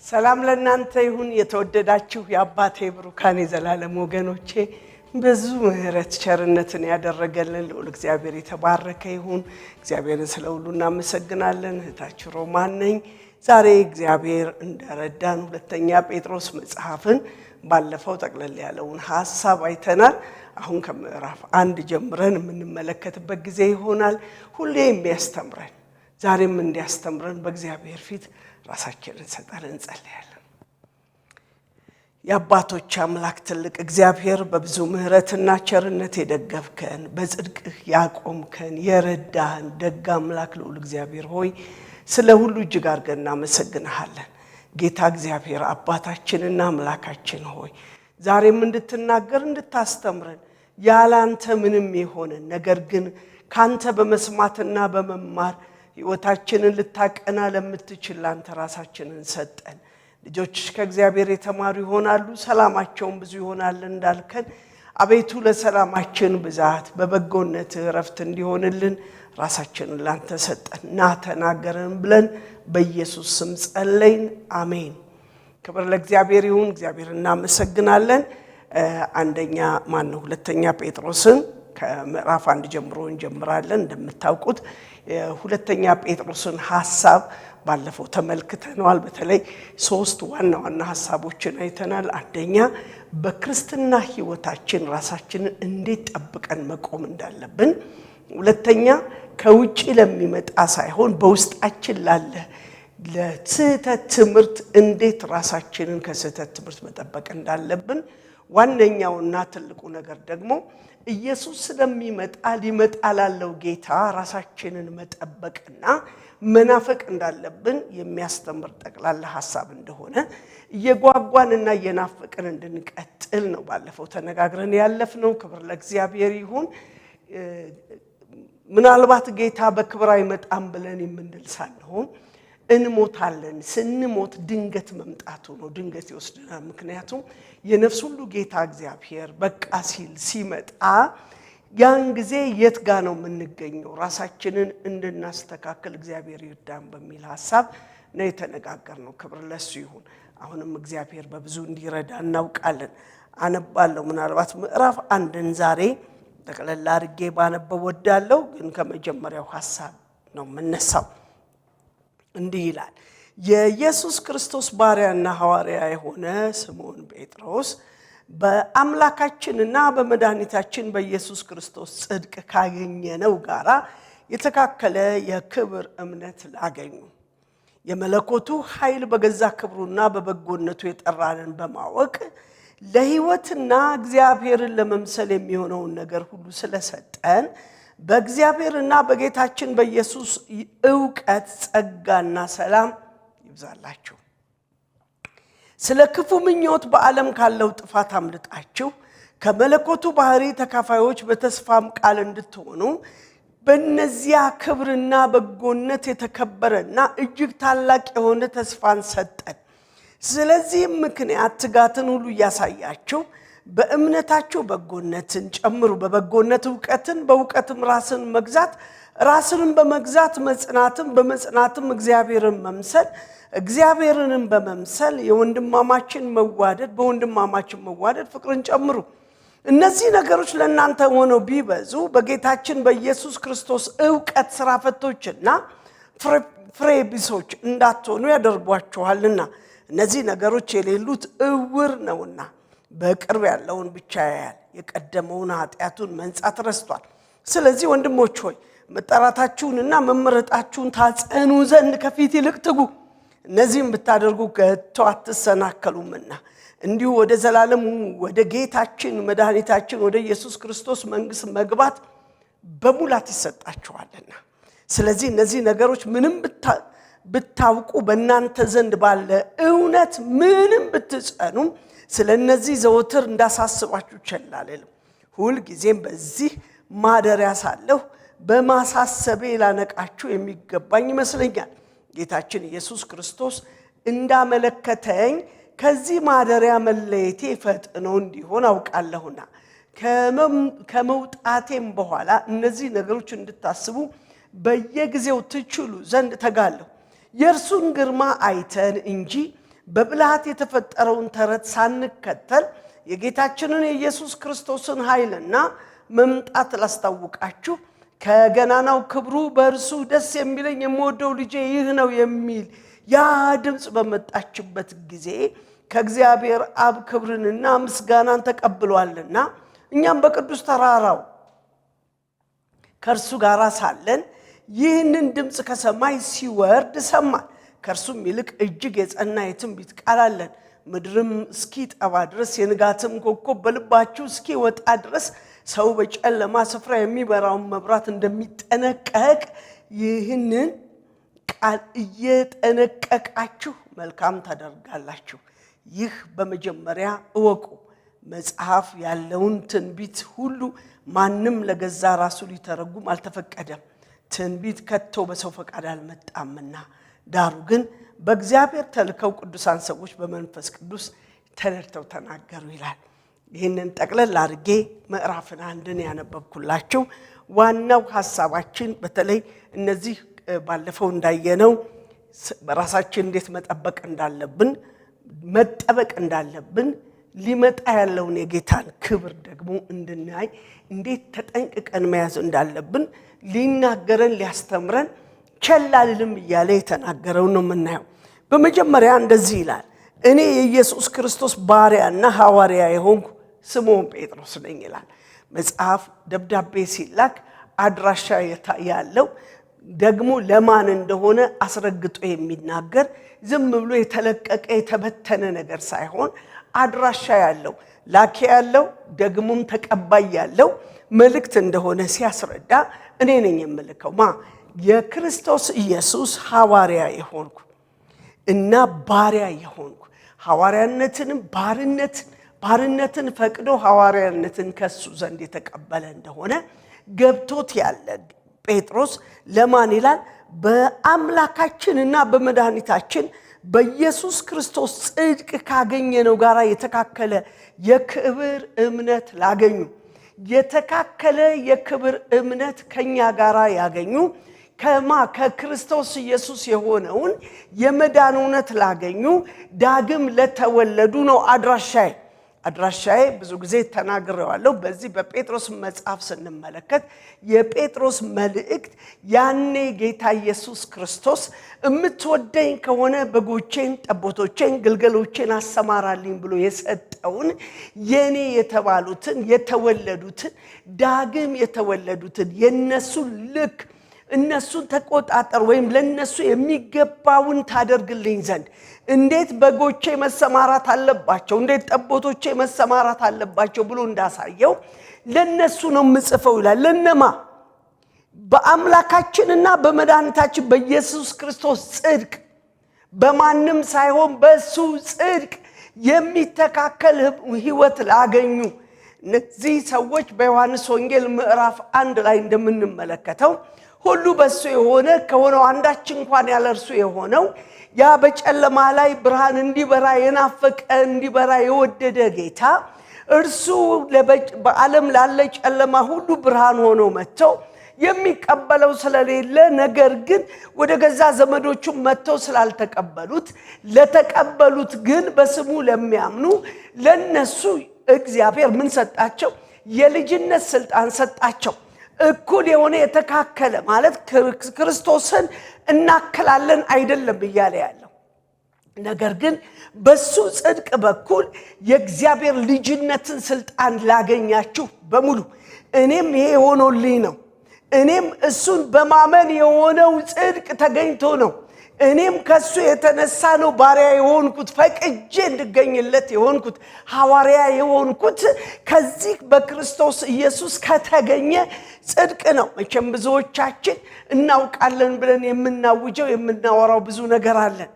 ሰላም ለእናንተ ይሁን የተወደዳችሁ የአባቴ ብሩካን የዘላለም ወገኖቼ ብዙ ምህረት ቸርነትን ያደረገልን ልዑል እግዚአብሔር የተባረከ ይሁን። እግዚአብሔርን ስለ ሁሉ እናመሰግናለን። እህታችሁ ሮማን ነኝ። ዛሬ እግዚአብሔር እንደረዳን ሁለተኛ ጴጥሮስ መጽሐፍን ባለፈው ጠቅለል ያለውን ሐሳብ አይተናል። አሁን ከምዕራፍ 1 ጀምረን የምንመለከትበት ጊዜ ይሆናል። ሁሌ የሚያስተምረን ዛሬም እንዲያስተምረን በእግዚአብሔር ፊት ራሳችንን ሰጠን እንጸልያለን። የአባቶች አምላክ ትልቅ እግዚአብሔር በብዙ ምህረትና ቸርነት የደገፍከን በጽድቅህ ያቆምከን የረዳህን ደግ አምላክ ልዑል እግዚአብሔር ሆይ ስለ ሁሉ እጅግ አድርገን እናመሰግንሃለን። ጌታ እግዚአብሔር አባታችንና አምላካችን ሆይ ዛሬም እንድትናገር እንድታስተምረን ያላንተ ምንም የሆነን ነገር ግን ካንተ በመስማትና በመማር ሕይወታችንን ልታቀና ለምትችል አንተ ራሳችንን ሰጠን። ልጆች ከእግዚአብሔር የተማሩ ይሆናሉ ሰላማቸውን ብዙ ይሆናል እንዳልከን አቤቱ ለሰላማችን ብዛት በበጎነት እረፍት እንዲሆንልን ራሳችንን ላንተ ሰጠን። ና ተናገረን ብለን በኢየሱስ ስም ጸለይን፣ አሜን። ክብር ለእግዚአብሔር ይሁን። እግዚአብሔር እናመሰግናለን። ሁለተኛ ጴጥሮስን ከምዕራፍ 1 ጀምሮ እንጀምራለን። እንደምታውቁት ሁለተኛ ጴጥሮስን ሐሳብ ባለፈው ተመልክተናል። በተለይ 3 ዋና ዋና ሐሳቦችን አይተናል። አንደኛ በክርስትና ሕይወታችን ራሳችንን እንዴት ጠብቀን መቆም እንዳለብን፣ ሁለተኛ ከውጪ ለሚመጣ ሳይሆን በውስጣችን ላለ ለስህተት ትምህርት እንዴት ራሳችንን ከስህተት ትምህርት መጠበቅ እንዳለብን፣ ዋነኛውና ትልቁ ነገር ደግሞ ኢየሱስ ስለሚመጣ ሊመጣ ላለው ጌታ ራሳችንን መጠበቅና መናፈቅ እንዳለብን የሚያስተምር ጠቅላላ ሐሳብ እንደሆነ እየጓጓንና እየናፈቅን እንድንቀጥል ነው ባለፈው ተነጋግረን ያለፍነው። ክብር ለእግዚአብሔር ይሁን። ምናልባት ጌታ በክብር አይመጣም ብለን የምንል ሳንሆን እንሞታለን። ስንሞት ድንገት መምጣቱ ነው። ድንገት ይወስደናል። ምክንያቱም የነፍስ ሁሉ ጌታ እግዚአብሔር በቃ ሲል ሲመጣ ያን ጊዜ የት ጋር ነው የምንገኘው? ራሳችንን እንድናስተካክል እግዚአብሔር ይርዳን በሚል ሐሳብ ነው የተነጋገርነው። ክብር ለሱ ይሁን። አሁንም እግዚአብሔር በብዙ እንዲረዳ እናውቃለን። አነባለሁ። ምናልባት ምዕራፍ 1ን ዛሬ ጠቅለል አድርጌ ባነበው ወዳለሁ፣ ግን ከመጀመሪያው ሐሳብ ነው የምነሳው። እንዲህ ይላል። የኢየሱስ ክርስቶስ ባሪያና ሐዋርያ የሆነ ስምዖን ጴጥሮስ በአምላካችንና በመድኃኒታችን በኢየሱስ ክርስቶስ ጽድቅ ካገኘነው ጋራ የተካከለ የክብር እምነት ላገኙ የመለኮቱ ኃይል በገዛ ክብሩና በበጎነቱ የጠራንን በማወቅ ለሕይወትና እግዚአብሔርን ለመምሰል የሚሆነውን ነገር ሁሉ ስለሰጠን በእግዚአብሔርና በጌታችን በኢየሱስ ዕውቀት ጸጋና ሰላም ይብዛላችሁ። ስለ ክፉ ምኞት በዓለም ካለው ጥፋት አምልጣችሁ ከመለኮቱ ባህሪ ተካፋዮች በተስፋም ቃል እንድትሆኑ በእነዚያ ክብርና በጎነት የተከበረና እጅግ ታላቅ የሆነ ተስፋን ሰጠን። ስለዚህም ምክንያት ትጋትን ሁሉ እያሳያችሁ በእምነታችሁ በጎነትን ጨምሩ፣ በበጎነት ዕውቀትን፣ በዕውቀትም ራስን መግዛት፣ ራስንም በመግዛት መጽናትን፣ በመጽናትም እግዚአብሔርን መምሰል፣ እግዚአብሔርንም በመምሰል የወንድማማችን መዋደድ፣ በወንድማማችን መዋደድ ፍቅርን ጨምሩ። እነዚህ ነገሮች ለእናንተ ሆነው ቢበዙ በጌታችን በኢየሱስ ክርስቶስ ዕውቀት ሥራ ፈቶችና ፍሬ ቢሶች እንዳትሆኑ ያደርጓችኋልና። እነዚህ ነገሮች የሌሉት እውር ነውና በቅርብ ያለውን ብቻ ያያል፣ የቀደመውን ኃጢአቱን መንጻት ረስቷል። ስለዚህ ወንድሞች ሆይ መጠራታችሁንና መመረጣችሁን ታጸኑ ዘንድ ከፊት ይልቅ ትጉ። እነዚህም ብታደርጉ ከቶ አትሰናከሉምና እንዲሁ ወደ ዘላለሙ ወደ ጌታችን መድኃኒታችን ወደ ኢየሱስ ክርስቶስ መንግሥት መግባት በሙላት ይሰጣችኋልና። ስለዚህ እነዚህ ነገሮች ምንም ብታውቁ በእናንተ ዘንድ ባለ እውነት ምንም ብትጸኑም ስለነዚህ ዘወትር እንዳሳስባችሁ ቸል አልልም። ሁል ጊዜም በዚህ ማደሪያ ሳለሁ በማሳሰቤ ላነቃችሁ የሚገባኝ ይመስለኛል። ጌታችን ኢየሱስ ክርስቶስ እንዳመለከተኝ ከዚህ ማደሪያ መለየቴ ፈጥኖ እንዲሆን አውቃለሁና ከመውጣቴም በኋላ እነዚህ ነገሮች እንድታስቡ በየጊዜው ትችሉ ዘንድ ተጋለሁ። የእርሱን ግርማ አይተን እንጂ በብልሃት የተፈጠረውን ተረት ሳንከተል የጌታችንን የኢየሱስ ክርስቶስን ኃይልና መምጣት ላስታውቃችሁ ከገናናው ክብሩ በእርሱ ደስ የሚለኝ የምወደው ልጄ ይህ ነው የሚል ያ ድምፅ በመጣችበት ጊዜ ከእግዚአብሔር አብ ክብርንና ምስጋናን ተቀብሏልና እኛም በቅዱስ ተራራው ከእርሱ ጋር ሳለን ይህንን ድምፅ ከሰማይ ሲወርድ ሰማን። ከእርሱም ይልቅ እጅግ የጸና የትንቢት ቃል አለን። ምድርም እስኪጠባ ድረስ የንጋትም ኮከብ በልባችሁ እስኪወጣ ድረስ ሰው በጨለማ ስፍራ የሚበራውን መብራት እንደሚጠነቀቅ ይህንን ቃል እየጠነቀቃችሁ መልካም ታደርጋላችሁ። ይህ በመጀመሪያ እወቁ። መጽሐፍ ያለውን ትንቢት ሁሉ ማንም ለገዛ ራሱ ሊተረጉም አልተፈቀደም። ትንቢት ከቶ በሰው ፈቃድ አልመጣምና፣ ዳሩ ግን በእግዚአብሔር ተልከው ቅዱሳን ሰዎች በመንፈስ ቅዱስ ተነድተው ተናገሩ ይላል። ይህንን ጠቅለል አድርጌ ምዕራፍን 1ን ያነበብኩላችሁ ዋናው ሐሳባችን በተለይ እነዚህ ባለፈው እንዳየነው በራሳችን እንዴት መጠበቅ እንዳለብን መጠበቅ እንዳለብን ሊመጣ ያለውን የጌታን ክብር ደግሞ እንድናይ እንዴት ተጠንቅቀን መያዝ እንዳለብን ሊናገረን ሊያስተምረን ቸል አልልም እያለ የተናገረው ነው የምናየው። በመጀመሪያ እንደዚህ ይላል፣ እኔ የኢየሱስ ክርስቶስ ባሪያና ሐዋርያ የሆንኩ ስምዖን ጴጥሮስ ነኝ ይላል። መጽሐፍ ደብዳቤ ሲላክ አድራሻ ያለው ደግሞ ለማን እንደሆነ አስረግጦ የሚናገር ዝም ብሎ የተለቀቀ የተበተነ ነገር ሳይሆን አድራሻ ያለው ላኪ ያለው ደግሞም ተቀባይ ያለው መልእክት እንደሆነ ሲያስረዳ እኔ ነኝ የምልከው የክርስቶስ ኢየሱስ ሐዋርያ የሆንኩ እና ባሪያ የሆንኩ ሐዋርያነትንም ባርነትን ፈቅዶ ሐዋርያነትን ከሱ ዘንድ የተቀበለ እንደሆነ ገብቶት ያለ ጴጥሮስ ለማን ይላል? በአምላካችንና በመድኃኒታችን በኢየሱስ ክርስቶስ ጽድቅ ካገኘነው ጋር የተካከለ የክብር እምነት ላገኙ የተካከለ የክብር እምነት ከኛ ጋር ያገኙ ከክርስቶስ ኢየሱስ የሆነውን የመዳን እውነት ላገኙ ዳግም ለተወለዱ ነው አድራሻዬ ብዙ ጊዜ ተናግሬዋለሁ። በዚህ በጴጥሮስ መጽሐፍ ስንመለከት የጴጥሮስ መልእክት ያኔ ጌታ ኢየሱስ ክርስቶስ እምትወደኝ ከሆነ በጎቼን፣ ጠቦቶቼን፣ ግልገሎቼን አሰማራልኝ ብሎ የሰጠውን የኔ የተባሉትን የተወለዱትን ዳግም የተወለዱትን የነሱ ልክ እነሱን ተቆጣጠር ወይም ለነሱ የሚገባውን ታደርግልኝ ዘንድ እንዴት በጎቼ መሰማራት አለባቸው፣ እንዴት ጠቦቶቼ መሰማራት አለባቸው ብሎ እንዳሳየው ለነሱ ነው የምጽፈው ይላል። ለነማ? በአምላካችንና በመድኃኒታችን በኢየሱስ ክርስቶስ ጽድቅ በማንም ሳይሆን በሱ ጽድቅ የሚተካከል ሕይወት ላገኙ እነዚህ ሰዎች በዮሐንስ ወንጌል ምዕራፍ 1 ላይ እንደምንመለከተው ሁሉ በሱ የሆነ ከሆነው አንዳች እንኳን ያለ እርሱ የሆነው ያ በጨለማ ላይ ብርሃን እንዲበራ የናፈቀ እንዲበራ የወደደ ጌታ እርሱ በዓለም ላለ ጨለማ ሁሉ ብርሃን ሆኖ መጥቶ የሚቀበለው ስለሌለ ነገር ግን ወደ ገዛ ዘመዶቹ መጥተው ስላልተቀበሉት ለተቀበሉት ግን በስሙ ለሚያምኑ ለነሱ እግዚአብሔር ምን ሰጣቸው? የልጅነት ስልጣን ሰጣቸው። እኩል የሆነ የተካከለ ማለት ክርስቶስን እናከላለን አይደለም እያለ ያለው ነገር ግን በሱ ጽድቅ በኩል የእግዚአብሔር ልጅነትን ስልጣን ላገኛችሁ በሙሉ እኔም ይሄ ሆኖልኝ ነው። እኔም እሱን በማመን የሆነው ጽድቅ ተገኝቶ ነው። እኔም ከሱ የተነሳ ነው ባሪያ የሆንኩት፣ ፈቅጄ እንድገኝለት የሆንኩት፣ ሐዋርያ የሆንኩት ከዚህ በክርስቶስ ኢየሱስ ከተገኘ ጽድቅ ነው። መቼም ብዙዎቻችን እናውቃለን ብለን የምናውጀው የምናወራው ብዙ ነገር አለን።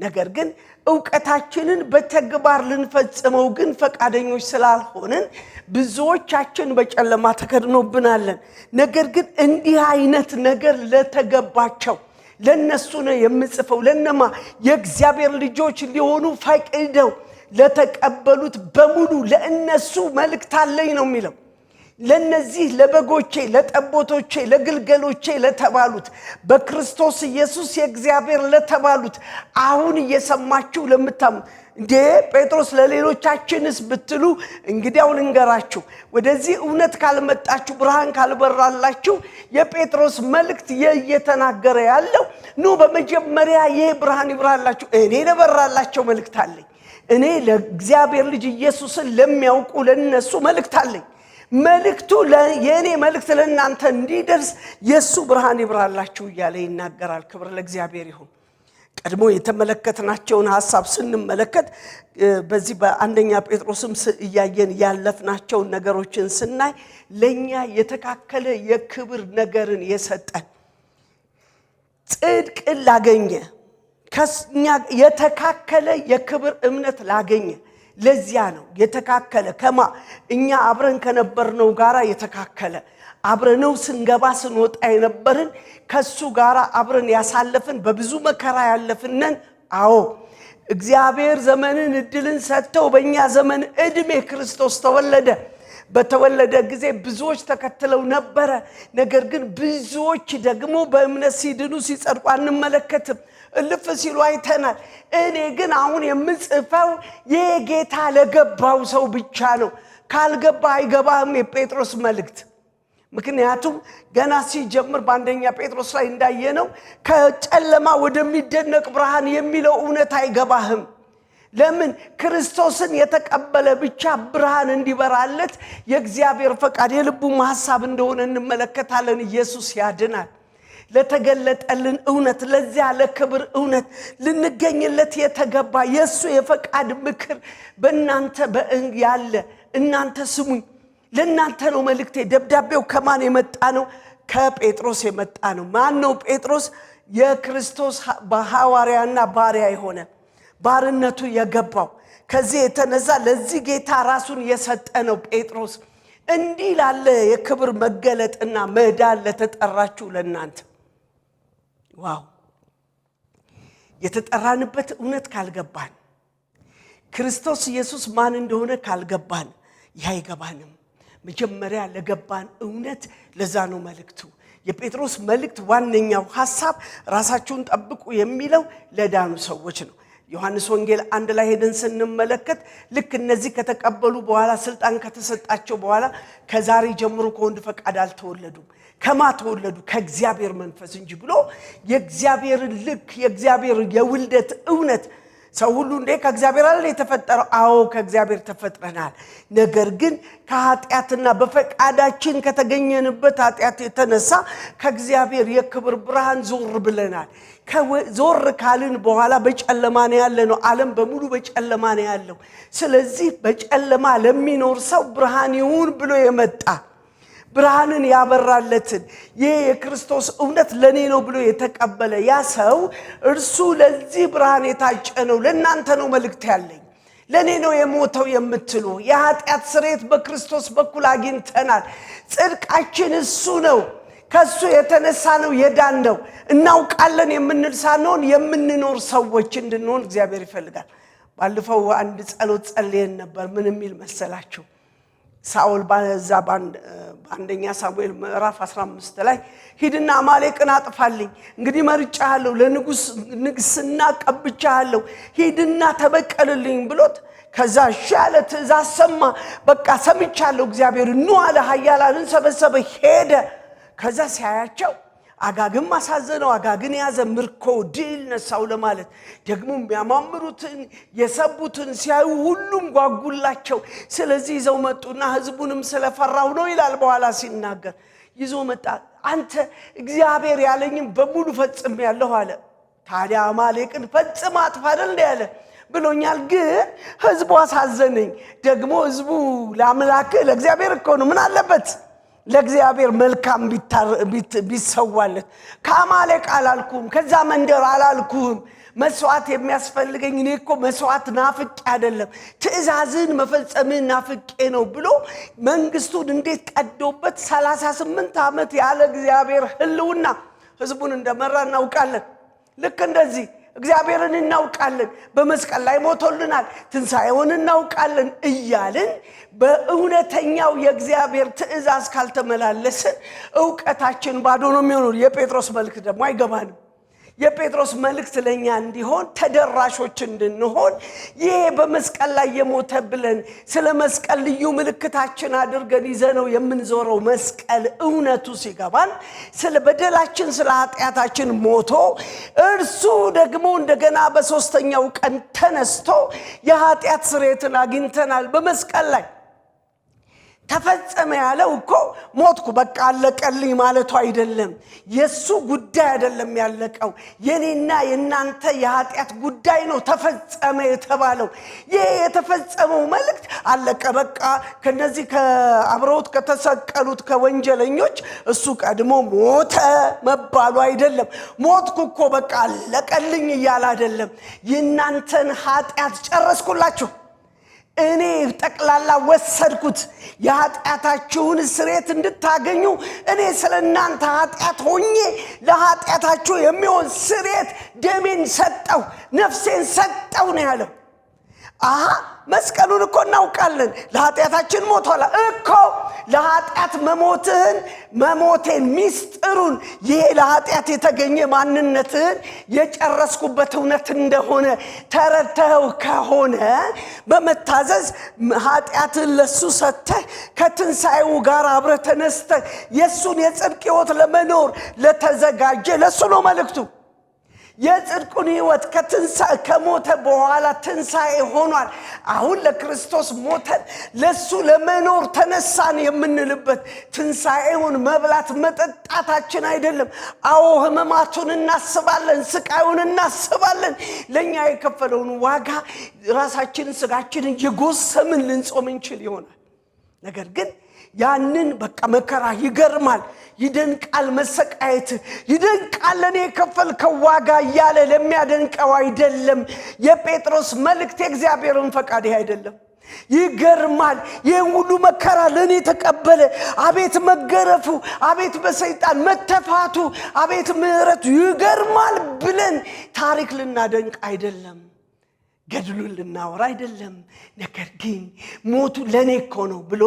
ነገር ግን ዕውቀታችንን በተግባር ልንፈጽመው ግን ፈቃደኞች ስላልሆንን ብዙዎቻችን በጨለማ ተከድኖብናል። ነገር ግን እንዲህ አይነት ነገር ለተገባቸው ለነሱ ነው የምጽፈው። ለነማ የእግዚአብሔር ልጆች ሊሆኑ ፈቅደው ለተቀበሉት በሙሉ ለእነሱ መልእክት አለኝ ነው የሚለው። ለነዚህ ለበጎቼ ለጠቦቶቼ ለግልገሎቼ ለተባሉት በክርስቶስ ኢየሱስ የእግዚአብሔር ለተባሉት አሁን እየሰማችሁ ለምታም እንዴ ጴጥሮስ ለሌሎቻችንስ ብትሉ እንግዲያው ልንገራችሁ ወደዚህ እውነት ካልመጣችሁ ብርሃን ካልበራላችሁ የጴጥሮስ መልእክት እየተናገረ ያለው ነው። በመጀመሪያ ይሄ ብርሃን ይብራላችሁ እኔ ለበራላቸው መልእክት አለኝ። እኔ ለእግዚአብሔር ልጅ ኢየሱስን ለሚያውቁ ለነሱ መልእክት አለኝ። መልእክቱ የኔ መልእክት ለእናንተ እንዲደርስ የሱ ብርሃን ይብራላችሁ እያለ ይናገራል። ክብር ለእግዚአብሔር ይሁን። ቀድሞ የተመለከትናቸውን ሐሳብ ስንመለከት በዚህ በአንደኛ ጴጥሮስም እያየን ያለፍናቸውን ነገሮችን ስናይ ለኛ የተካከለ የክብር ነገርን የሰጠን ጽድቅን ላገኘ ከኛ የተካከለ የክብር እምነት ላገኘ ለዚያ ነው የተካከለ ከማ እኛ አብረን ከነበርነው ጋራ የተካከለ አብረነው ስንገባ ስንወጣ የነበርን ከሱ ጋራ አብረን ያሳለፍን በብዙ መከራ ያለፍነን። አዎ እግዚአብሔር ዘመንን እድልን ሰጥተው በእኛ ዘመን እድሜ ክርስቶስ ተወለደ። በተወለደ ጊዜ ብዙዎች ተከትለው ነበረ። ነገር ግን ብዙዎች ደግሞ በእምነት ሲድኑ ሲጸድቁ አንመለከትም። እልፍ ሲሉ አይተናል። እኔ ግን አሁን የምጽፈው የጌታ ለገባው ሰው ብቻ ነው። ካልገባ አይገባም የጴጥሮስ መልእክት። ምክንያቱም ገና ሲጀምር በአንደኛ ጴጥሮስ ላይ እንዳየነው ከጨለማ ወደሚደነቅ ብርሃን የሚለው እውነት አይገባህም። ለምን? ክርስቶስን የተቀበለ ብቻ ብርሃን እንዲበራለት የእግዚአብሔር ፈቃድ የልቡ ሐሳብ እንደሆነ እንመለከታለን። ኢየሱስ ያድናል። ለተገለጠልን እውነት ለዚያ ለክብር እውነት ልንገኝለት የተገባ የሱ የፈቃድ ምክር በእናንተ ያለ እናንተ ስሙኝ። ለእናንተ ነው መልእክቴ። ደብዳቤው ከማን የመጣ ነው? ከጴጥሮስ የመጣ ነው። ማን ነው ጴጥሮስ? የክርስቶስ ሐዋርያና ባሪያ የሆነ ባርነቱ የገባው ከዚህ የተነሳ ለዚህ ጌታ ራሱን የሰጠ ነው ጴጥሮስ። እንዲህ ላለ የክብር መገለጥና መዳን ለተጠራችሁ ለእናንተ ዋው! የተጠራንበት እውነት ካልገባን ክርስቶስ ኢየሱስ ማን እንደሆነ ካልገባን ያይገባንም። መጀመሪያ ለገባን እውነት ለዛ ነው መልእክቱ። የጴጥሮስ መልእክት ዋነኛው ሐሳብ ራሳችሁን ጠብቁ የሚለው ለዳኑ ሰዎች ነው። ዮሐንስ ወንጌል 1 ላይ ሄደን ስንመለከት ልክ እነዚህ ከተቀበሉ በኋላ ስልጣን ከተሰጣቸው በኋላ ከዛሬ ጀምሮ ከወንድ ፈቃድ አልተወለዱም። ከማ ተወለዱ? ከእግዚአብሔር መንፈስ እንጂ ብሎ የእግዚአብሔርን ልክ የእግዚአብሔር የውልደት እውነት ሰው ሁሉ እንደ ከእግዚአብሔር አይደል የተፈጠረው? አዎ ከእግዚአብሔር ተፈጥረናል። ነገር ግን ከኃጢአትና በፈቃዳችን ከተገኘንበት ኃጢአት የተነሳ ከእግዚአብሔር የክብር ብርሃን ዞር ብለናል። ዞር ካልን በኋላ በጨለማ ነው ያለነው። ዓለም በሙሉ በጨለማ ነው ያለው። ስለዚህ በጨለማ ለሚኖር ሰው ብርሃን ይሁን ብሎ የመጣ ብርሃንን ያበራለትን ይህ የክርስቶስ እውነት ለኔ ነው ብሎ የተቀበለ ያ ሰው እርሱ ለዚህ ብርሃን የታጨ ነው። ለእናንተ ነው መልእክት ያለኝ። ለኔ ነው የሞተው የምትሉ የኃጢአት ስርየት በክርስቶስ በኩል አግኝተናል። ጽድቃችን እሱ ነው። ከሱ የተነሳ ነው የዳን ነው። እናውቃለን የምንል ሳንሆን የምንኖር ሰዎች እንድንሆን እግዚአብሔር ይፈልጋል። ባለፈው አንድ ጸሎት ጸልየን ነበር። ምን የሚል መሰላችሁ? ሳኦል ባዛ በአንደኛ ሳሙኤል ምዕራፍ 15 ላይ ሂድና አማሌቅን አጥፋልኝ፣ እንግዲህ መርጫለሁ፣ ለንጉስና ቀብቻለሁ፣ ሂድና ተበቀልልኝ ብሎት ከዛ ሻለ ትእዛዝ ሰማ። በቃ ሰምቻለሁ እግዚአብሔር ኑ አለ። ኃያላንን ሰበሰበ፣ ሄደ። ከዛ ሲያያቸው አጋግን ማሳዘነው። አጋግን ያዘ፣ ምርኮ ድል ነሳው ለማለት ደግሞ የሚያማምሩትን የሰቡትን ሲያዩ ሁሉም ጓጉላቸው። ስለዚህ ይዘው መጡና ህዝቡንም ስለፈራው ነው ይላል በኋላ ሲናገር ይዞ መጣ። አንተ እግዚአብሔር ያለኝም በሙሉ ፈጽም ያለሁ አለ። ታዲያ አማሌቅን ፈጽም አጥፋ አይደል ያለ ብሎኛል፣ ግን ህዝቡ አሳዘነኝ። ደግሞ ህዝቡ ለአምላክ ለእግዚአብሔር እኮ ነው፣ ምን አለበት ለእግዚአብሔር መልካም ቢሰዋለት። ከአማሌቅ አላልኩም፣ ከዛ መንደር አላልኩም፣ መስዋዕት የሚያስፈልገኝ እኔ እኮ መስዋዕት ናፍቄ አይደለም ትእዛዝን መፈጸምን ናፍቄ ነው ብሎ መንግስቱን እንዴት ቀዶበት 38 ዓመት ያለ እግዚአብሔር ህልውና ህዝቡን እንደመራ እናውቃለን። ልክ እንደዚህ እግዚአብሔርን እናውቃለን፣ በመስቀል ላይ ሞቶልናል፣ ትንሣኤውን እናውቃለን እያልን በእውነተኛው የእግዚአብሔር ትእዛዝ ካልተመላለስን ዕውቀታችን ባዶ ነው የሚሆነው። የጴጥሮስ መልእክት ደግሞ አይገባንም። የጴጥሮስ መልእክት ለኛ እንዲሆን ተደራሾች እንድንሆን ይሄ በመስቀል ላይ የሞተ ብለን ስለ መስቀል ልዩ ምልክታችን አድርገን ይዘነው የምንዞረው መስቀል እውነቱ ሲገባን ስለ በደላችን ስለ ኃጢአታችን ሞቶ እርሱ ደግሞ እንደገና በሶስተኛው ቀን ተነስቶ የኃጢአት ስርየትን አግኝተናል። በመስቀል ላይ ተፈጸመ ያለው እኮ ሞትኩ በቃ አለቀልኝ ማለቱ አይደለም። የሱ ጉዳይ አይደለም ያለቀው፣ የኔና የናንተ የኃጢአት ጉዳይ ነው ተፈጸመ የተባለው። ይሄ የተፈጸመው መልእክት አለቀ በቃ ከነዚህ ከአብረውት ከተሰቀሉት ከወንጀለኞች እሱ ቀድሞ ሞተ መባሉ አይደለም። ሞትኩ እኮ በቃ አለቀልኝ እያለ አይደለም። የናንተን ኃጢአት ጨረስኩላችሁ፣ እኔ ጠቅላላ ወሰድኩት፣ የኃጢአታችሁን ስርየት እንድታገኙ እኔ ስለናንተ ኃጢአት ሆኜ ለኃጢአታችሁ የሚሆን ስርየት ደሜን ሰጠው፣ ነፍሴን ሰጠው ነው ያለው። መስቀሉን እኮ እናውቃለን። ለኃጢአታችን ሞቷል እኮ። ለኃጢአት መሞቴን ሚስጥሩን ይሄ ለኃጢአት የተገኘ ማንነትን የጨረስኩበት እውነት እንደሆነ ተረድተው ከሆነ በመታዘዝ ኃጢአትን ለሱ ሰጥተህ ከትንሣኤው ጋር አብረህ ተነስተህ የሱን የጽድቅ ሕይወት ለመኖር ለተዘጋጀ ለሱ ነው መልእክቱ። የጽድቁን ሕይወት ከሞተ በኋላ ትንሣኤ ሆኗል። አሁን ለክርስቶስ ሞተን ለሱ ለመኖር ተነሳን የምንልበት ትንሣኤውን መብላት መጠጣታችን አይደለም። አዎ ሕማማቱን እናስባለን፣ ስቃዩን እናስባለን። ለኛ የከፈለውን ዋጋ ራሳችንን ስጋችንን የጎሰምን ልንጾም እንችል ይሆናል። ነገር ግን ያንን በቃ መከራ ይገርማል፣ ይደንቃል፣ መሰቃየት ይደንቃል፣ ለኔ የከፈልከው ዋጋ እያለ ለሚያደንቀው አይደለም። የጴጥሮስ መልእክት የእግዚአብሔርን ፈቃድ አይደለም። ይገርማል፣ ይህን ሁሉ መከራ ለኔ ተቀበለ፣ አቤት መገረፉ፣ አቤት በሰይጣን መተፋቱ፣ አቤት ምህረቱ ይገርማል ብለን ታሪክ ልናደንቅ አይደለም፣ ገድሉን ልናወራ አይደለም። ነገር ግን ሞቱ ለኔ እኮ ነው ብሎ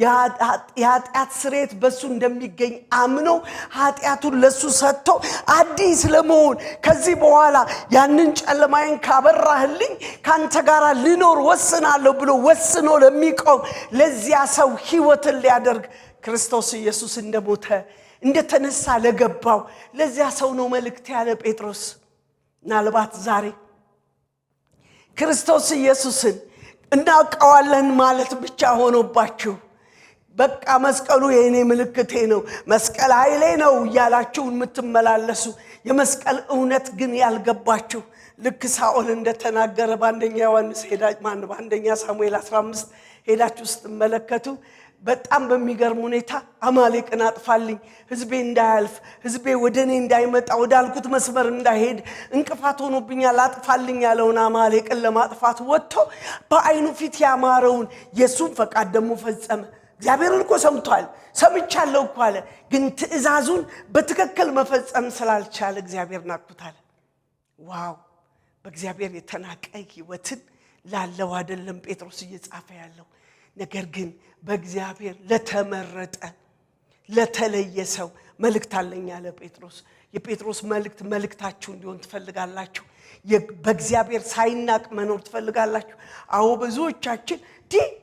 የኃጢአት ስርየት በሱ እንደሚገኝ አምኖ ኃጢአቱን ለሱ ሰጥቶ አዲስ ለመሆን ከዚህ በኋላ ያንን ጨለማዬን ካበራህልኝ ካንተ ጋር ልኖር ወስናለሁ ብሎ ወስኖ ለሚቆም ለዚያ ሰው ሕይወትን ሊያደርግ ክርስቶስ ኢየሱስ እንደሞተ እንደተነሳ ለገባው ለዚያ ሰው ነው መልእክት ያለ ጴጥሮስ። ምናልባት ዛሬ ክርስቶስ ኢየሱስን እናውቀዋለን ማለት ብቻ ሆኖባችሁ በቃ መስቀሉ የኔ ምልክቴ ነው፣ መስቀል ኃይሌ ነው እያላችሁ የምትመላለሱ የመስቀል እውነት ግን ያልገባችሁ ልክ ሳኦል እንደተናገረ በአንደኛ ሳሙኤል 15 ሄዳችሁ ስትመለከቱ በጣም በሚገርም ሁኔታ አማሌቅን አጥፋልኝ፣ ህዝቤ እንዳያልፍ፣ ህዝቤ ወደኔ እንዳይመጣ፣ ወዳልኩት መስመር እንዳይሄድ እንቅፋት ሆኖብኛል አጥፋልኝ ያለውን አማሌቅን ለማጥፋት ወጥቶ በአይኑ ፊት ያማረውን የሱን ፈቃድ ደግሞ ፈጸመ። እግዚአብሔርን እኮ ሰምቷል፣ ሰምቻለሁ እኮ አለ። ግን ትእዛዙን በትክክል መፈጸም ስላልቻለ እግዚአብሔር ናቁታል። ዋው! በእግዚአብሔር የተናቀ ህይወትን ላለው አይደለም ጴጥሮስ እየጻፈ ያለው። ነገር ግን በእግዚአብሔር ለተመረጠ ለተለየ ሰው መልእክት አለኝ ያለ ጴጥሮስ። የጴጥሮስ መልእክታችሁ እንዲሆን ትፈልጋላችሁ? በእግዚአብሔር ሳይናቅ መኖር ትፈልጋላችሁ? አዎ ብዙዎቻችን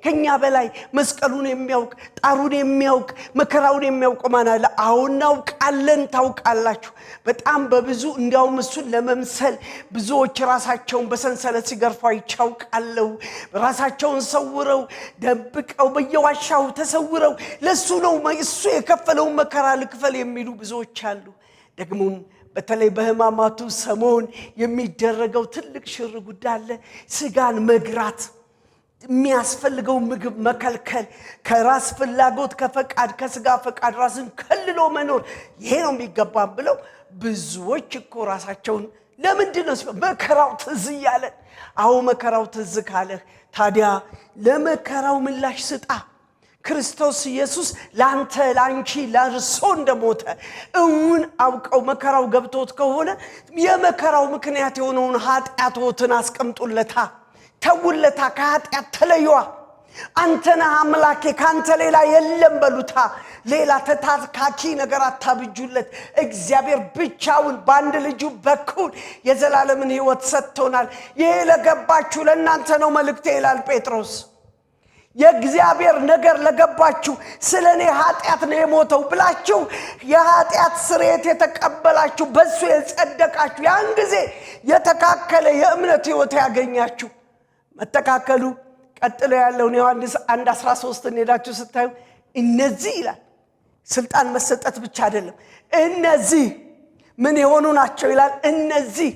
ከኛ በላይ መስቀሉን የሚያውቅ ጣሩን የሚያውቅ መከራውን የሚያውቅ ማን አለ? አዎ እናውቃለን፣ ታውቃላችሁ። በጣም በብዙ እንዲያውም እሱን ለመምሰል ብዙዎች ራሳቸውን በሰንሰለት ሲገርፉ አይቻውቃለሁ። ራሳቸውን ሰውረው ደብቀው በየዋሻው ተሰውረው ለሱ ነው እሱ የከፈለውን መከራ ልክፈል የሚሉ ብዙዎች አሉ። ደግሞም በተለይ በሕማማቱ ሰሞን የሚደረገው ትልቅ ሽር ጉዳይ አለ። ስጋን መግራት፣ የሚያስፈልገው ምግብ መከልከል፣ ከራስ ፍላጎት ከፈቃድ ከስጋ ፈቃድ ራስን ከልሎ መኖር፣ ይሄ ነው የሚገባም ብለው ብዙዎች እኮ ራሳቸውን ለምንድነው መከራው ትዝ ያለ? አዎ መከራው ትዝ ካለ ታዲያ ለመከራው ምላሽ ስጣ። ክርስቶስ ኢየሱስ ላንተ ላንቺ ለርሶ እንደሞተ እውን አውቀው መከራው ገብቶት ከሆነ የመከራው ምክንያት የሆነውን ኃጢአቶትን አስቀምጡለታ፣ ተውለታ፣ ከኃጢአት ተለዩዋ። አንተና አምላኬ ካንተ ሌላ የለም በሉታ። ሌላ ተታካኪ ነገር አታብጁለት። እግዚአብሔር ብቻውን በአንድ ልጁ በኩል የዘላለምን ሕይወት ሰጥቶናል። ይሄ ለገባችሁ ለእናንተ ነው መልእክቴ ይላል ጴጥሮስ። የእግዚአብሔር ነገር ለገባችሁ ስለኔ ኃጢአት ነው የሞተው ብላችሁ የኃጢአት ስርየት የተቀበላችሁ በሱ የጸደቃችሁ ያን ጊዜ የተካከለ የእምነት ሕይወት ያገኛችሁ። መተካከሉ ቀጥሎ ያለው ዮሐንስ 1:13 እንሄዳችሁ ስታዩ እነዚህ ይላል ስልጣን መሰጠት ብቻ አይደለም። እነዚህ ምን የሆኑ ናቸው ይላል? እነዚህ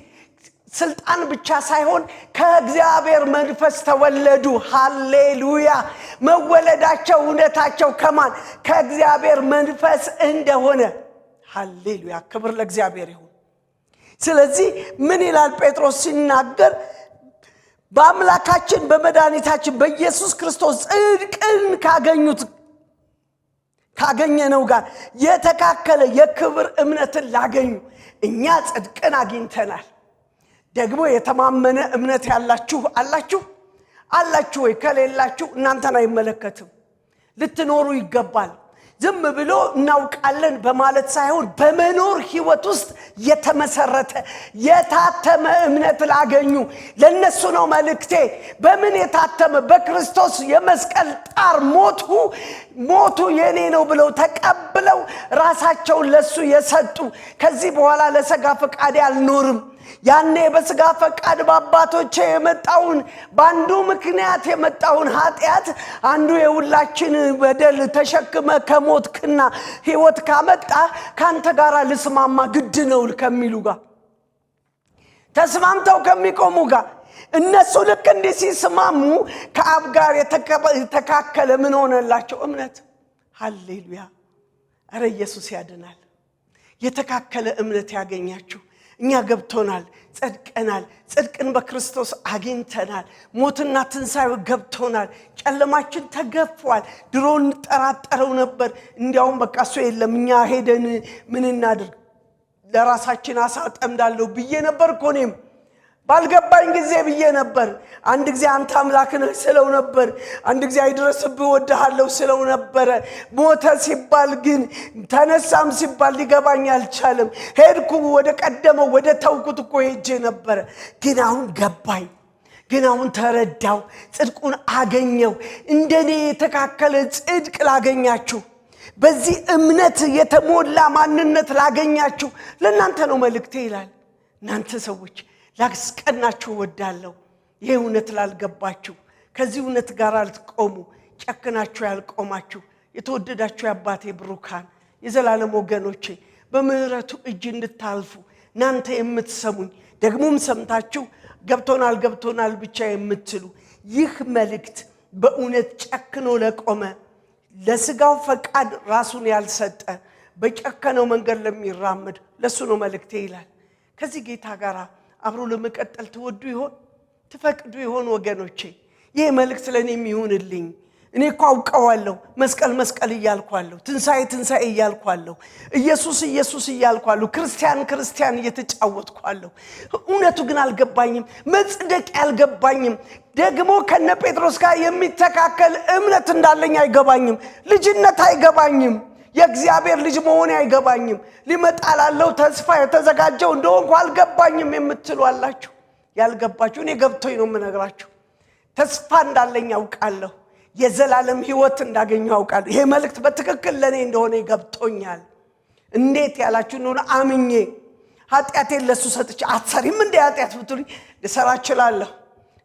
ስልጣን ብቻ ሳይሆን ከእግዚአብሔር መንፈስ ተወለዱ። ሃሌሉያ! መወለዳቸው እውነታቸው ከማን? ከእግዚአብሔር መንፈስ እንደሆነ። ሃሌሉያ! ክብር ለእግዚአብሔር ይሁን። ስለዚህ ምን ይላል ጴጥሮስ ሲናገር? በአምላካችን በመድኃኒታችን በኢየሱስ ክርስቶስ ጽድቅን ካገኘነው ጋር የተካከለ የክብር እምነትን ላገኙ እኛ ጽድቅን አግኝተናል። ደግሞ የተማመነ እምነት ያላችሁ አላችሁ ወይ? ከሌላችሁ እናንተን አይመለከትም። ልትኖሩ ይገባል። ዝም ብሎ እናውቃለን በማለት ሳይሆን በመኖር ሕይወት ውስጥ የተመሰረተ የታተመ እምነት ላገኙ ለነሱ ነው መልእክቴ። በምን የታተመ? በክርስቶስ የመስቀል ጣር ሞቱ የኔ ነው ብለው ተቀብለው ራሳቸውን ለሱ የሰጡ። ከዚህ በኋላ ለሥጋ ፈቃድ አልኖርም። ያኔ በሥጋ ፈቃድ በአባቶቼ የመጣውን በአንዱ ምክንያት የመጣውን ኃጢአት አንዱ የሁላችን በደል ተሸክመ ከሞትክና ሕይወት ካመጣ ካንተ ጋር ልስማማ ግድ ነው ከሚሉ ጋር ተስማምተው ከሚቆሙ ጋር እነሱ ልክ እንዲህ ሲስማሙ ከአብ ጋር የተካከለ ምን ሆነላቸው? እምነት። ሃሌሉያ! አረ ኢየሱስ ያድናል። የተካከለ እምነት ያገኛችሁ እኛ ገብቶናል፣ ጸድቀናል። ጽድቅን በክርስቶስ አግኝተናል። ሞትና ትንሣኤው ገብቶናል። ጨለማችን ተገፏል። ድሮ እንጠራጠረው ነበር። እንዲያውም በቃ እሱ የለም እኛ ሄደን ምን እናድርግ ለራሳችን አሳ ጠምዳለሁ ብዬ ነበር እኮ እኔም ባልገባኝ ጊዜ ብዬ ነበር። አንድ ጊዜ አንተ አምላክ ነህ ስለው ነበር። አንድ ጊዜ አይድረስብህ ወድሃለሁ ስለው ነበር። ሞተ ሲባል ግን ተነሳም ሲባል ሊገባኝ አልቻለም። ሄድኩ ወደ ቀደመው ወደ ተውኩት እኮ ሄጄ ነበር። ግን አሁን ገባኝ። ግን አሁን ተረዳው። ጽድቁን አገኘው። እንደኔ የተካከለ ጽድቅ ላገኛችሁ፣ በዚህ እምነት የተሞላ ማንነት ላገኛችሁ ለእናንተ ነው መልእክቴ ይላል። እናንተ ሰዎች ላስቀናችሁ ወዳለሁ። ይሄ እውነት ላልገባችሁ፣ ከዚህ እውነት ጋር አልትቆሙ፣ ጨክናችሁ ያልቆማችሁ የተወደዳችሁ የአባቴ ብሩካን የዘላለም ወገኖቼ በምህረቱ እጅ እንድታልፉ እናንተ የምትሰሙኝ ደግሞም ሰምታችሁ ገብቶናል ብቻ የምትሉ ይህ መልእክት በእውነት ጨክኖ ለቆመ ለሥጋው ፈቃድ ራሱን ያልሰጠ በጨከነው መንገድ ለሚራመድ ለሱ ነው መልእክቴ ይላል። ከዚህ ጌታ ጋር አብሮ ለመቀጠል ትወዱ ይሆን? ትፈቅዱ ይሆን? ወገኖቼ ይሄ መልእክት ለኔ የሚሆንልኝ እኔ እኮ አውቀዋለሁ። መስቀል እያልኳለሁ፣ ትንሣኤ እያልኳለሁ፣ ኢየሱስ እያልኳለሁ፣ ክርስቲያን እየተጫወትኳለሁ። እውነቱ ግን አልገባኝም። መጽደቅ ያልገባኝም ደግሞ ከነ ጴጥሮስ ጋር የሚተካከል እምነት እንዳለኝ አይገባኝም። ልጅነት አይገባኝም። የእግዚአብሔር ልጅ መሆኔ አይገባኝም። ሊመጣ ላለው ተስፋ የተዘጋጀው እንደሆንኩ አልገባኝም የምትሉ አላችሁ። ያልገባችሁ እኔ ገብቶኝ ነው የምነግራችሁ። ተስፋ እንዳለኝ አውቃለሁ። የዘላለም ሕይወት እንዳገኘው አውቃለሁ። ይሄ መልእክት በትክክል ለኔ እንደሆነ ገብቶኛል። እንዴት ያላችሁ እንደሆነ አምኜ ኃጢአቴን ለሱ ሰጥቼ አትሰሪም እንደ ኃጢአት ብትሉኝ ልሰራ እችላለሁ።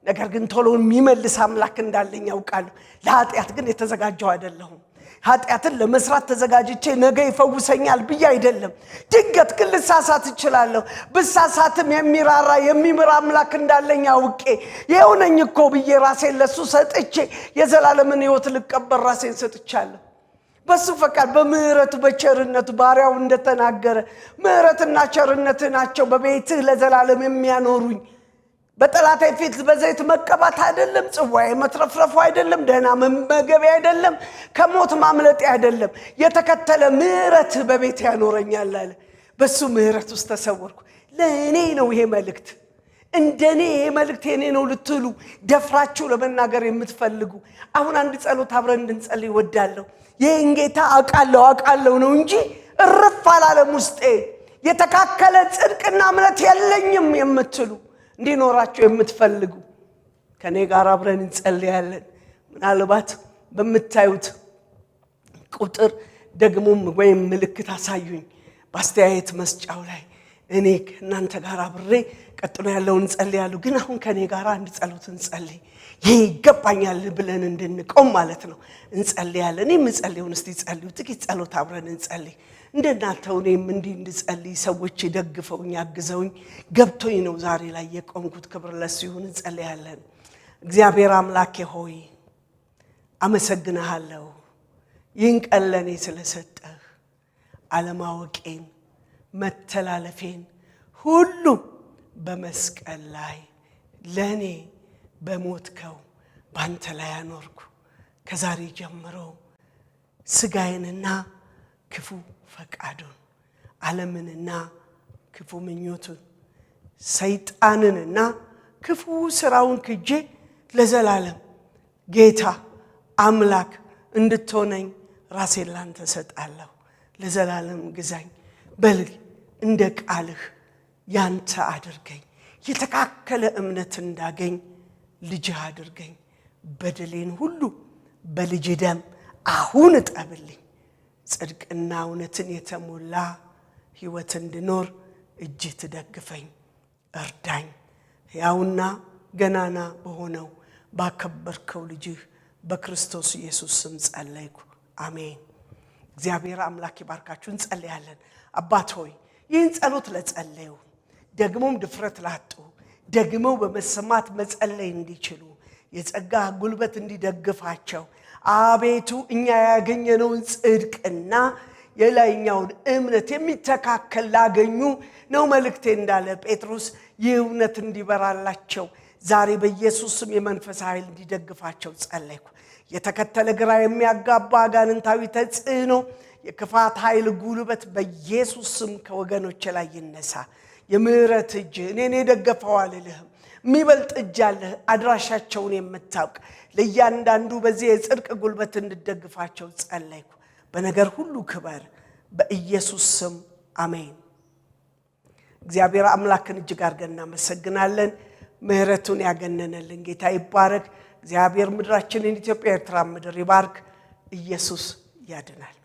ነገር ግን ቶሎ የሚመልስ አምላክ እንዳለኝ አውቃለሁ። ለኃጢአት ግን የተዘጋጀው አይደለሁም። ኃጢአትን ለመስራት ተዘጋጅቼ ነገ ይፈውሰኛል ብዬ አይደለም። ድንገት ግን ልሳሳት እችላለሁ። ብሳሳትም የሚራራ የሚምር አምላክ እንዳለኝ አውቄ የሆነኝ እኮ ብዬ ራሴን ለሱ ሰጥቼ የዘላለምን ሕይወት ልቀበል ራሴን ሰጥቻለሁ። በሱ ፈቃድ በምህረቱ በቸርነቱ ባሪያው እንደተናገረ ምህረትና ቸርነት ናቸው በቤትህ ለዘላለም የሚያኖሩኝ። በጠላቴ ፊት በዘይት መቀባት አይደለም፣ ጽዋዬ መትረፍረፉ አይደለም፣ ደህና መመገቢያ አይደለም፣ ከሞት ማምለጥ አይደለም፣ የተከተለ ምህረት በቤት ያኖረኛል አለ። በሱ ምህረት ውስጥ ተሰወርኩ። ለእኔ ነው ይሄ መልእክት። እንደኔ ይሄ መልእክት የኔ ነው ልትሉ ደፍራችሁ ለመናገር የምትፈልጉ አሁን አንድ ጸሎት አብረን እንድንጸልይ እወዳለሁ። ይህን ጌታ አውቃለሁ ነው እንጂ እርፍ አላለም ውስጤ። የተካከለ ጽድቅና እምነት የለኝም የምትሉ እንዲኖራችሁ የምትፈልጉ ከኔ ጋር አብረን እንጸልያለን። ምናልባት በምታዩት ቁጥር ደግሞም ወይም ምልክት አሳዩኝ በአስተያየት መስጫው ላይ። እኔ እናንተ ጋር አብሬ ቀጥሎ ያለውን እንጸልያለሁ። ግን አሁን ከኔ ጋር አንድ ጸሎት እንጸልይ። ይሄ ይገባኛል ብለን እንድንቆም ማለት ነው። እንጸልያለን። እኔም እንጸልየውን እስቲ ጸልዩ። ጥቂት ጸሎት አብረን እንጸልይ። እንደናንተው እኔም እንዲህ እንድጸልይ ሰዎች ደግፈውኝ አግዘውኝ ገብቶኝ ነው ዛሬ ላይ የቆምኩት። ክብር ለሱ ይሁን። እንጸልያለን። እግዚአብሔር አምላኬ ሆይ አመሰግንሃለሁ ይህን ቀን ለኔ ስለሰጠህ። አለማወቄን መተላለፌን ሁሉ በመስቀል ላይ ለኔ በሞትከው ባንተ ላይ አኖርኩ። ከዛሬ ጀምሮ ስጋዬንና ክፉ ፈቃዱን ዓለምንና ክፉ ምኞቱን ሰይጣንንና ክፉ ስራውን ክጄ ለዘላለም ጌታ አምላክ እንድትሆነኝ ራሴን ላንተ ሰጣለሁ። ለዘላለም ግዛኝ። በል እንደ ቃልህ ያንተ አድርገኝ። የተካከለ እምነት እንዳገኝ ልጅህ አድርገኝ። በደሌን ሁሉ በልጅ ደም አሁን እጠብልኝ። ጽድቅና እውነትን የተሞላ ሕይወት እንድኖር እጅህ ትደግፈኝ፣ እርዳኝ። ሕያውና ገናና በሆነው ባከበርከው ልጅህ በክርስቶስ ኢየሱስ ስም ጸለይኩ፣ አሜን። እግዚአብሔር አምላክ ይባርካችሁ። እንጸልያለን። አባት ሆይ ይህን ጸሎት ለጸለዩ ደግሞም ድፍረት ላጡ ደግሞ በመሰማት መጸለይ እንዲችሉ የጸጋ ጉልበት እንዲደግፋቸው አቤቱ እኛ ያገኘነውን ጽድቅና የላይኛውን እምነት የሚተካከል ላገኙ ነው መልእክቴ እንዳለ ጴጥሮስ ይህ እውነት እንዲበራላቸው ዛሬ በኢየሱስ ስም የመንፈስ ኃይል እንዲደግፋቸው ጸለይኩ። የተከተለ ግራ የሚያጋባ አጋንንታዊ ተጽዕኖ የክፋት ኃይል ጉልበት በኢየሱስ ስም ከወገኖች ላይ ይነሳ። የምህረት እጅ እኔን የደገፈው አልልህም፣ የሚበልጥ እጅ አለህ። አድራሻቸውን የምታውቅ ለእያንዳንዱ በዚህ የጽድቅ ጉልበት እንድደግፋቸው ጸለይኩ። በነገር ሁሉ ክበር በኢየሱስ ስም አሜን። እግዚአብሔር አምላክን እጅግ አድርገን እናመሰግናለን። ምህረቱን ያገነነልን ጌታ ይባረክ። እግዚአብሔር ምድራችንን ኢትዮጵያ ኤርትራ ምድር ይባርክ። ኢየሱስ ያድናል።